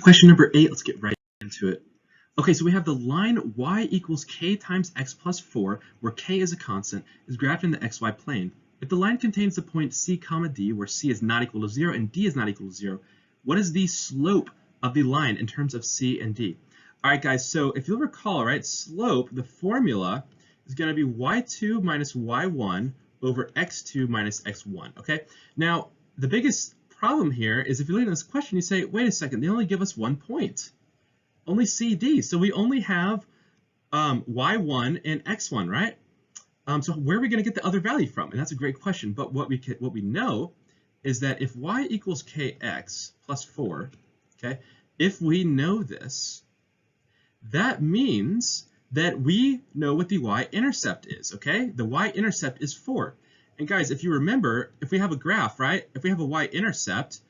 Question number 8, let's get right into it. Okay, so we have the line y equals k times x plus 4, where k is a constant, is graphed in the xy plane. If the line contains the point c comma d, where c is not equal to 0 and d is not equal to 0, what is the slope of the line in terms of c and d? All right, guys, so if you'll recall, right, slope, the formula is going to be y2 minus y1 over x2 minus x1, okay? Now, the biggest problem here is if you look at this question, you say, wait a second, they only give us 1 point. Only C, D. So we only have y1 and x1, right? So where are we going to get the other value from? And that's a great question. But what we know is that if y equals kx plus 4, okay, if we know this, that means that we know what the y-intercept is, okay? The y-intercept is 4. And guys, if you remember, if we have a graph, right? If we have a y-intercept,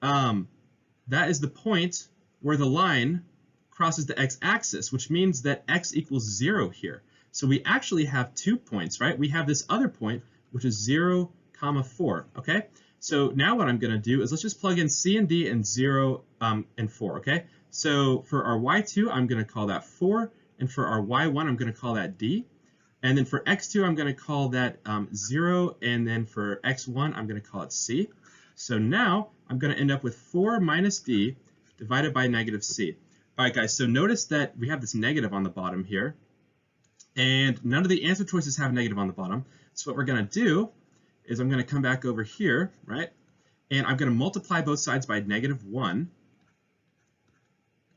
that is the point where the line crosses the x-axis, which means that x equals 0 here. So we actually have 2 points, right? We have this other point, which is 0, 4, okay? So now what I'm going to do is let's just plug in c and d and 0 and 4, okay? So for our y2, I'm going to call that 4, and for our y1, I'm going to call that d. And then for x2, I'm going to call that 0, and then for x1, I'm going to call it c. So now I'm going to end up with 4 minus d divided by negative c. All right, guys, so notice that we have this negative on the bottom here, and none of the answer choices have negative on the bottom. So what we're going to do is I'm going to come back over here, right, and I'm going to multiply both sides by negative 1,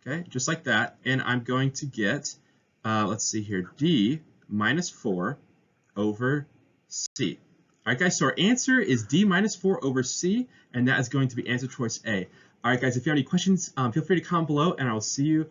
okay, just like that, and I'm going to get, let's see here, d minus 4 over c. All right, guys, so our answer is d minus 4 over c, and that is going to be answer choice A. All right, guys, if you have any questions, feel free to comment below, and I will see you